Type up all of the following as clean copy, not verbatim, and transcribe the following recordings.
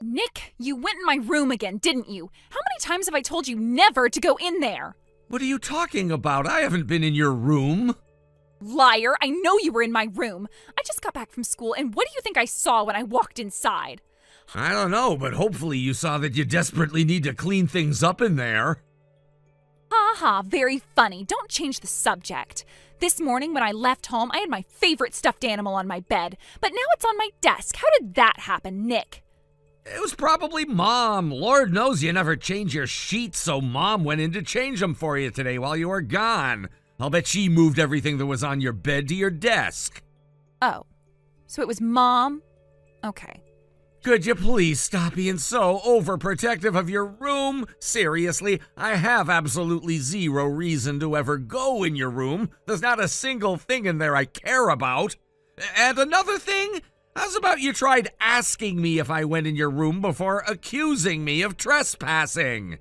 Nick, you went in my room again, didn't you? How many times have I told you never to go in there? What are you talking about? I haven't been in your room. Liar, I know you were in my room. I just got back from school, and what do you think I saw when I walked inside? I don't know, but hopefully you saw that you desperately need to clean things up in there. Ha ha, very funny. Don't change the subject. This morning when I left home, I had my favorite stuffed animal on my bed, but now it's on my desk. How did that happen, Nick? It was probably Mom. Lord knows you never change your sheets, so Mom went in to change them for you today while you were gone. I'll bet she moved everything that was on your bed to your desk. Oh, so it was Mom? Okay. Could you please stop being so overprotective of your room? Seriously, I have absolutely zero reason to ever go in your room. There's not a single thing in there I care about. And another thing, how's about you tried asking me if I went in your room before accusing me of trespassing?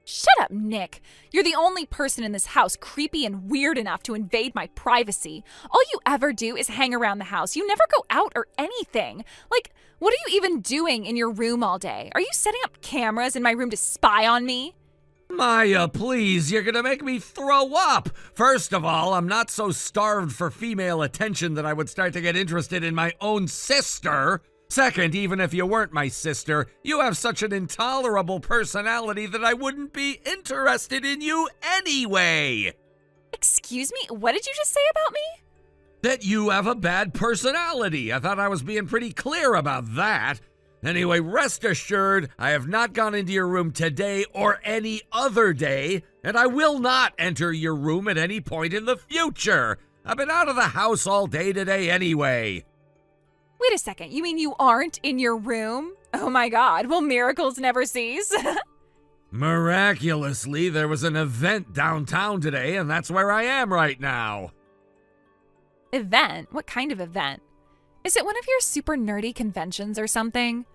Shut up, Nick. You're the only person in this house creepy and weird enough to invade my privacy. All you ever do is hang around the house. You never go out or anything. Like, what are you even doing in your room all day? Are you setting up cameras in my room to spy on me? Maya, please, you're gonna make me throw up. First of all, I'm not so starved for female attention that I would start to get interested in my own sister. Second, even if you weren't my sister, you have such an intolerable personality that I wouldn't be interested in you anyway. Excuse me? What did you just say about me? That you have a bad personality. I thought I was being pretty clear about that. Anyway, rest assured, I have not gone into your room today or any other day, and I will not enter your room at any point in the future. I've been out of the house all day today anyway. Wait a second, you mean you aren't in your room? Oh my god, will miracles never cease? Miraculously, there was an event downtown today, and that's where I am right now. Event? What kind of event? Is it one of your super nerdy conventions or something?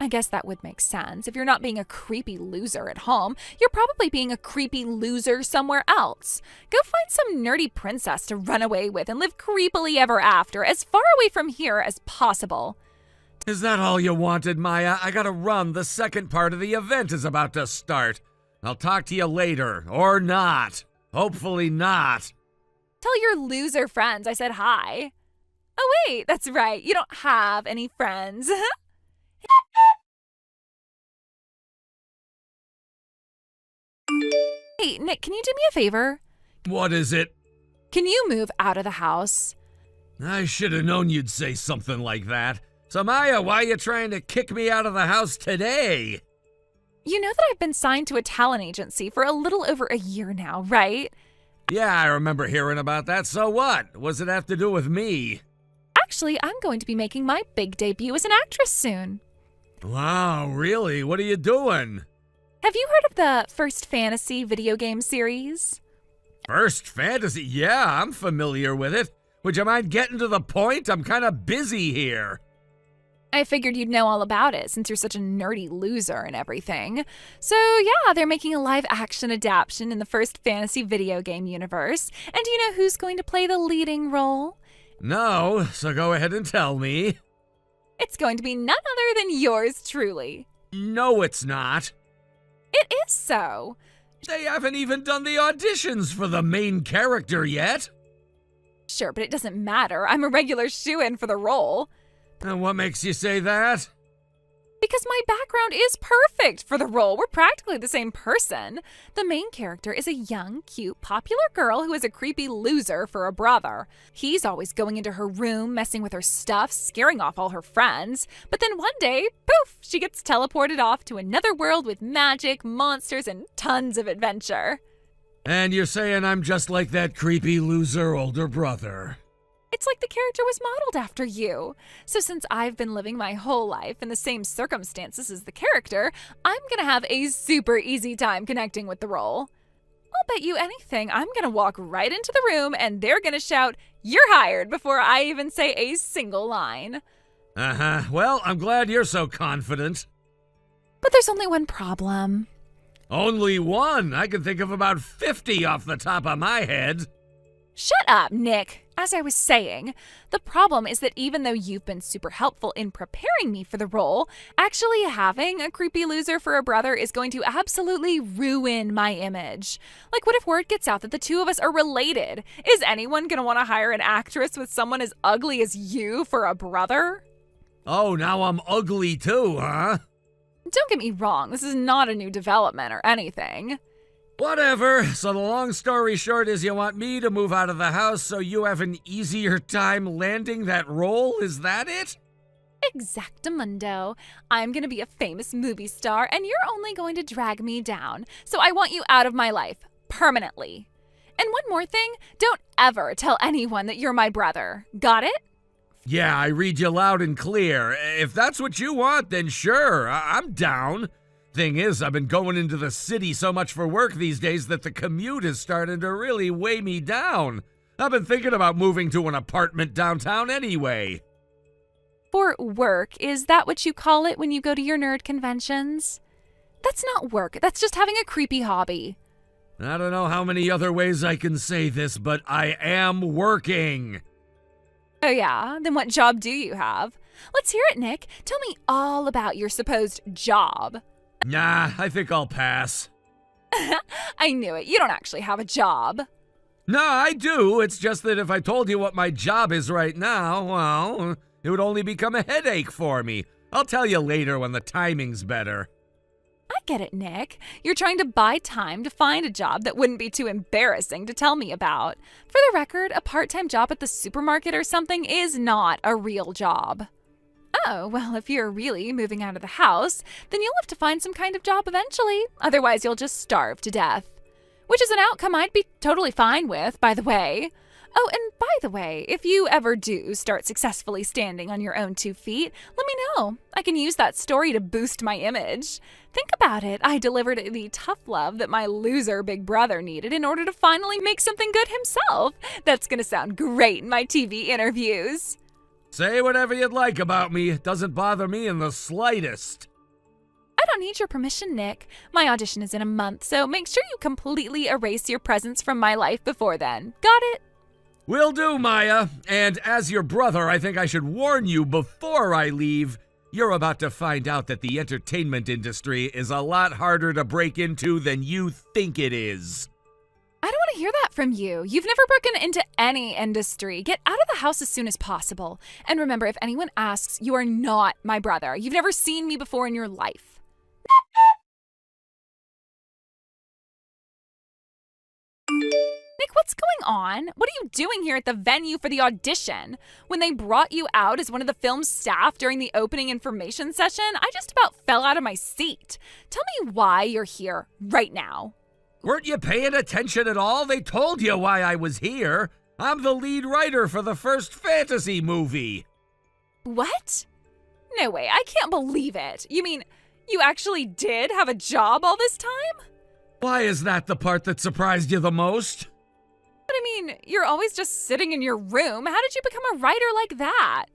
I guess that would make sense. If you're not being a creepy loser at home, you're probably being a creepy loser somewhere else. Go find some nerdy princess to run away with and live creepily ever after, as far away from here as possible. Is that all you wanted, Maya? I gotta run. The second part of the event is about to start. I'll talk to you later. Or not. Hopefully not. Tell your loser friends I said hi. Oh wait, that's right. You don't have any friends. Hey, Nick, can you do me a favor? What is it? Can you move out of the house? I should have known you'd say something like that. So, Maya, why are you trying to kick me out of the house today? You know that I've been signed to a talent agency for a little over a year now, right? Yeah, I remember hearing about that. So what? What does it have to do with me? Actually, I'm going to be making my big debut as an actress soon. Wow, really? What are you doing? Have you heard of the First Fantasy video game series? First Fantasy? Yeah, I'm familiar with it. Would you mind getting to the point? I'm kind of busy here. I figured you'd know all about it since you're such a nerdy loser and everything. So yeah, they're making a live-action adaptation in the First Fantasy video game universe. And do you know who's going to play the leading role? No, so go ahead and tell me. It's going to be none other than yours truly. No, it's not. It is so. They haven't even done the auditions for the main character yet. Sure, but it doesn't matter. I'm a regular shoo-in for the role. And what makes you say that? Because my background is perfect for the role. We're practically the same person. The main character is a young, cute, popular girl who is a creepy loser for a brother. He's always going into her room, messing with her stuff, scaring off all her friends. But then one day, poof, she gets teleported off to another world with magic, monsters, and tons of adventure. And you're saying I'm just like that creepy loser older brother. It's like the character was modeled after you. So since I've been living my whole life in the same circumstances as the character, I'm gonna have a super easy time connecting with the role. I'll bet you anything I'm gonna walk right into the room and they're gonna shout, "You're hired," before I even say a single line. Uh-huh. Well, I'm glad you're so confident. But there's only one problem. Only one? I can think of about 50 off the top of my head. Shut up, Nick. As I was saying, the problem is that even though you've been super helpful in preparing me for the role, actually having a creepy loser for a brother is going to absolutely ruin my image. Like, what if word gets out that the two of us are related? Is anyone going to want to hire an actress with someone as ugly as you for a brother? Oh, now I'm ugly too, huh? Don't get me wrong, this is not a new development or anything. Whatever. So the long story short is you want me to move out of the house so you have an easier time landing that role? Is that it? Exactamundo. I'm going to be a famous movie star and you're only going to drag me down. So I want you out of my life. Permanently. And one more thing, don't ever tell anyone that you're my brother. Got it? Yeah, I read you loud and clear. If that's what you want, then sure, I'm down. Thing is, I've been going into the city so much for work these days that the commute is starting to really weigh me down. I've been thinking about moving to an apartment downtown anyway. For work, is that what you call it when you go to your nerd conventions? That's not work, that's just having a creepy hobby. I don't know how many other ways I can say this, but I am working. Oh yeah? Then what job do you have? Let's hear it, Nick. Tell me all about your supposed job. Nah, I think I'll pass. I knew it. You don't actually have a job. No, I do. It's just that if I told you what my job is right now, well, it would only become a headache for me. I'll tell you later when the timing's better. I get it, Nick. You're trying to buy time to find a job that wouldn't be too embarrassing to tell me about. For the record, a part-time job at the supermarket or something is not a real job. Oh, well, if you're really moving out of the house, then you'll have to find some kind of job eventually. Otherwise, you'll just starve to death. Which is an outcome I'd be totally fine with, by the way. Oh, and by the way, if you ever do start successfully standing on your own 2 feet, let me know. I can use that story to boost my image. Think about it. I delivered the tough love that my loser big brother needed in order to finally make something good himself. That's gonna sound great in my TV interviews. Say whatever you'd like about me. It doesn't bother me in the slightest. I don't need your permission, Nick. My audition is in a month, so make sure you completely erase your presence from my life before then. Got it? Will do, Maya. And as your brother, I think I should warn you before I leave. You're about to find out that the entertainment industry is a lot harder to break into than you think it is. I don't want to hear that from you. You've never broken into any industry. Get out of the house as soon as possible. And remember, if anyone asks, you are not my brother. You've never seen me before in your life. Nick, what's going on? What are you doing here at the venue for the audition? When they brought you out as one of the film's staff during the opening information session, I just about fell out of my seat. Tell me why you're here right now. Weren't you paying attention at all? They told you why I was here. I'm the lead writer for the first fantasy movie. What? No way, I can't believe it. You mean, you actually did have a job all this time? Why is that the part that surprised you the most? But I mean, you're always just sitting in your room. How did you become a writer like that?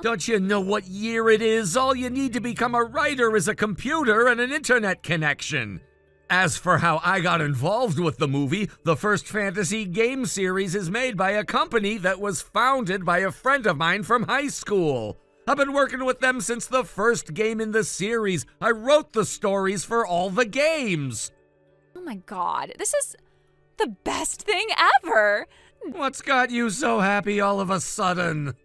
Don't you know what year it is? All you need to become a writer is a computer and an internet connection. As for how I got involved with the movie, the first fantasy game series is made by a company that was founded by a friend of mine from high school. I've been working with them since the first game in the series. I wrote the stories for all the games. Oh my god, this is the best thing ever! What's got you so happy all of a sudden?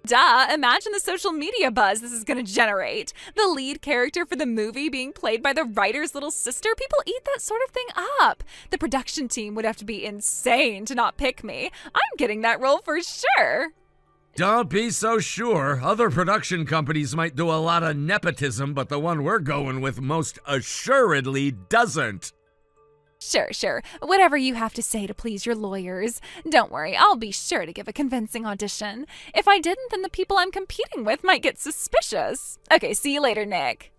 Duh, imagine the social media buzz this is gonna generate. The lead character for the movie being played by the writer's little sister. People eat that sort of thing up. The production team would have to be insane to not pick me. I'm getting that role for sure. Don't be so sure. Other production companies might do a lot of nepotism, but the one we're going with most assuredly doesn't. Sure. Whatever you have to say to please your lawyers. Don't worry, I'll be sure to give a convincing audition. If I didn't, then the people I'm competing with might get suspicious. Okay, see you later, Nick.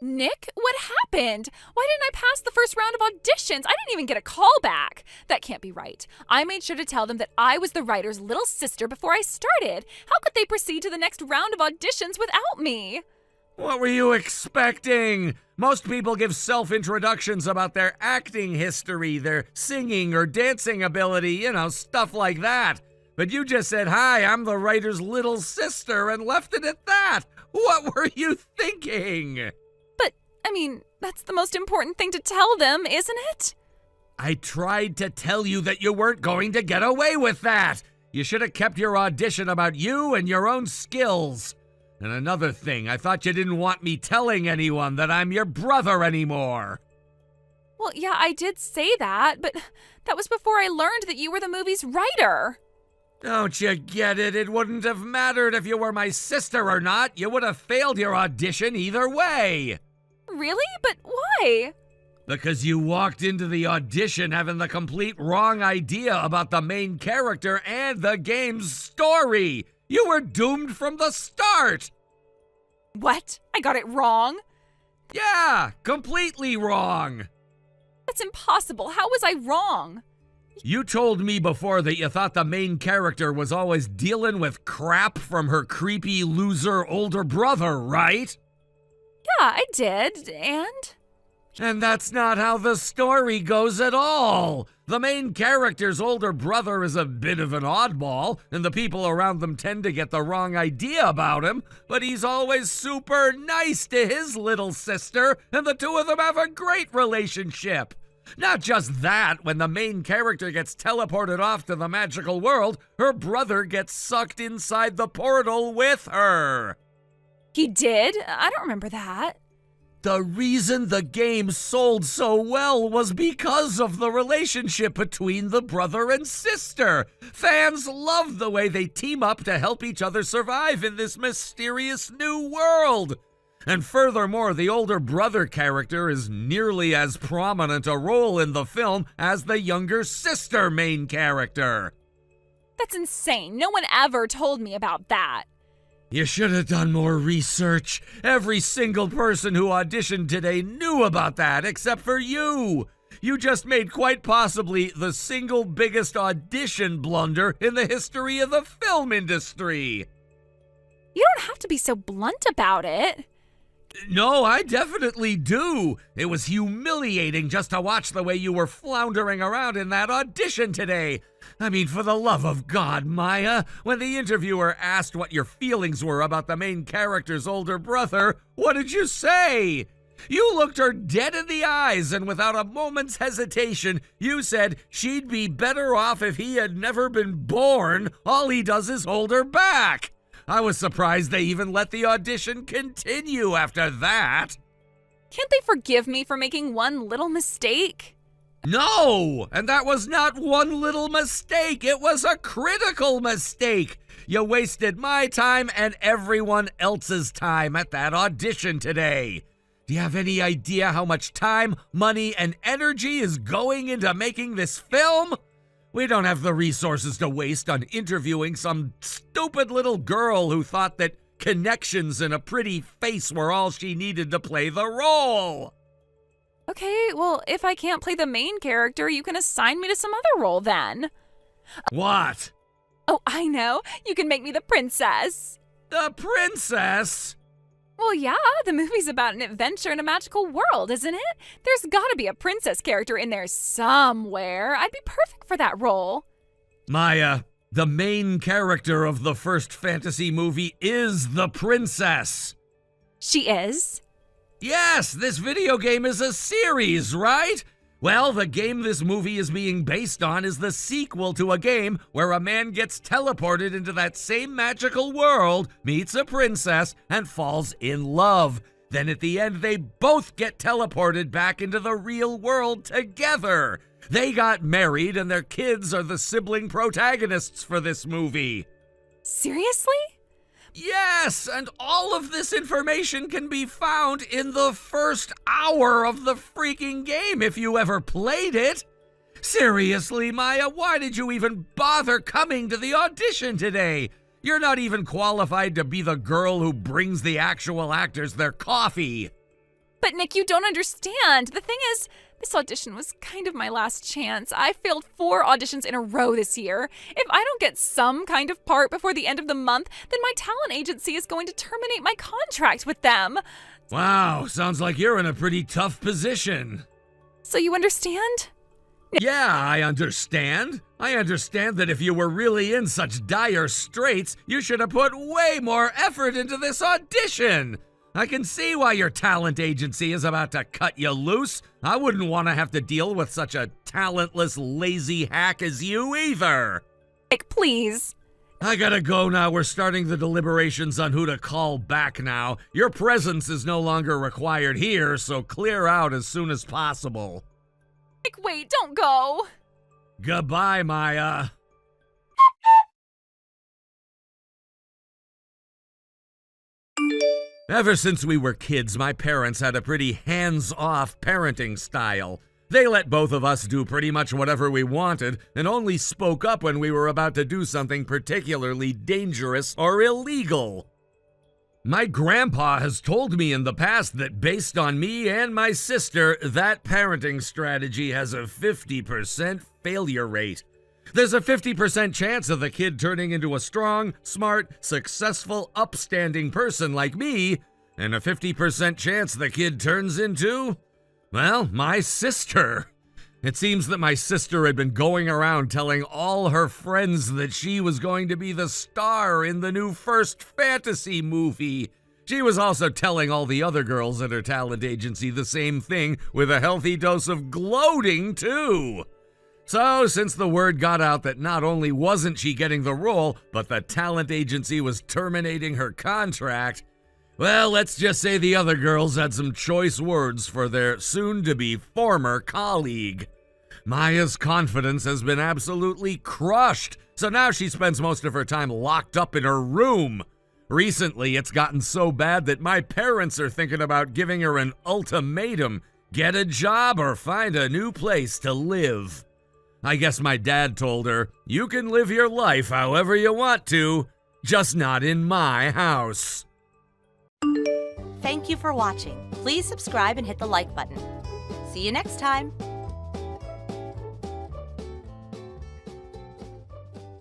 Nick, what happened? Why didn't I pass the first round of auditions? I didn't even get a call back. That can't be right. I made sure to tell them that I was the writer's little sister before I started. How could they proceed to the next round of auditions without me? What were you expecting? Most people give self-introductions about their acting history, their singing or dancing ability, stuff like that. But you just said, "Hi, I'm the writer's little sister," and left it at that. What were you thinking? But, that's the most important thing to tell them, isn't it? I tried to tell you that you weren't going to get away with that. You should have kept your audition about you and your own skills. And another thing, I thought you didn't want me telling anyone that I'm your brother anymore. Well, yeah, I did say that, but that was before I learned that you were the movie's writer. Don't you get it? It wouldn't have mattered if you were my sister or not. You would have failed your audition either way. Really? But why? Because you walked into the audition having the complete wrong idea about the main character and the game's story. You were doomed from the start. What? I got it wrong? Yeah, completely wrong. That's impossible. How was I wrong? You told me before that you thought the main character was always dealing with crap from her creepy loser older brother, right? Yeah, I did, And that's not how the story goes at all. The main character's older brother is a bit of an oddball, and the people around them tend to get the wrong idea about him, but he's always super nice to his little sister, and the two of them have a great relationship. Not just that, when the main character gets teleported off to the magical world, her brother gets sucked inside the portal with her. He did? I don't remember that. The reason the game sold so well was because of the relationship between the brother and sister. Fans love the way they team up to help each other survive in this mysterious new world. And furthermore, the older brother character is nearly as prominent a role in the film as the younger sister main character. That's insane. No one ever told me about that. You should have done more research. Every single person who auditioned today knew about that, except for you. You just made quite possibly the single biggest audition blunder in the history of the film industry. You don't have to be so blunt about it. No, I definitely do. It was humiliating just to watch the way you were floundering around in that audition today. For the love of God, Maya, when the interviewer asked what your feelings were about the main character's older brother, what did you say? You looked her dead in the eyes, and without a moment's hesitation, you said she'd be better off if he had never been born. All he does is hold her back. I was surprised they even let the audition continue after that. Can't they forgive me for making one little mistake? No! And that was not one little mistake. It was a critical mistake. You wasted my time and everyone else's time at that audition today. Do you have any idea how much time, money, and energy is going into making this film? We don't have the resources to waste on interviewing some stupid little girl who thought that connections and a pretty face were all she needed to play the role. Okay, well, if I can't play the main character, you can assign me to some other role then. What? Oh, I know. You can make me the princess. The princess? Well, yeah, the movie's about an adventure in a magical world, isn't it? There's gotta be a princess character in there somewhere. I'd be perfect for that role. Maya, the main character of the first fantasy movie is the princess. She is? Yes, this video game is a series, right? Well, the game this movie is being based on is the sequel to a game where a man gets teleported into that same magical world, meets a princess, and falls in love. Then at the end, they both get teleported back into the real world together. They got married, and their kids are the sibling protagonists for this movie. Seriously? Yes, and all of this information can be found in the first hour of the freaking game if you ever played it. Seriously, Maya, why did you even bother coming to the audition today? You're not even qualified to be the girl who brings the actual actors their coffee. But Nick, you don't understand. The thing is, This audition was kind of my last chance. I failed 4 auditions in a row this year. If I don't get some kind of part before the end of the month, then my talent agency is going to terminate my contract with them. Wow, sounds like you're in a pretty tough position. So you understand? Yeah, I understand. I understand that if you were really in such dire straits, you should have put way more effort into this audition. I can see why your talent agency is about to cut you loose. I wouldn't want to have to deal with such a talentless, lazy hack as you either. Nick, please. I gotta go now. We're starting the deliberations on who to call back now. Your presence is no longer required here, so clear out as soon as possible. Nick, wait, don't go. Goodbye, Maya. Ever since we were kids, my parents had a pretty hands-off parenting style. They let both of us do pretty much whatever we wanted and only spoke up when we were about to do something particularly dangerous or illegal. My grandpa has told me in the past that based on me and my sister, that parenting strategy has a 50% failure rate. There's a 50% chance of the kid turning into a strong, smart, successful, upstanding person like me, and a 50% chance the kid turns into, well, my sister. It seems that my sister had been going around telling all her friends that she was going to be the star in the new First Fantasy movie. She was also telling all the other girls at her talent agency the same thing, with a healthy dose of gloating, too. So, since the word got out that not only wasn't she getting the role, but the talent agency was terminating her contract, well, let's just say the other girls had some choice words for their soon-to-be former colleague. Maya's confidence has been absolutely crushed, so now she spends most of her time locked up in her room. Recently, it's gotten so bad that my parents are thinking about giving her an ultimatum: get a job or find a new place to live. I guess my dad told her, you can live your life however you want to, just not in my house. Thank you for watching. Please subscribe and hit the like button. See you next time.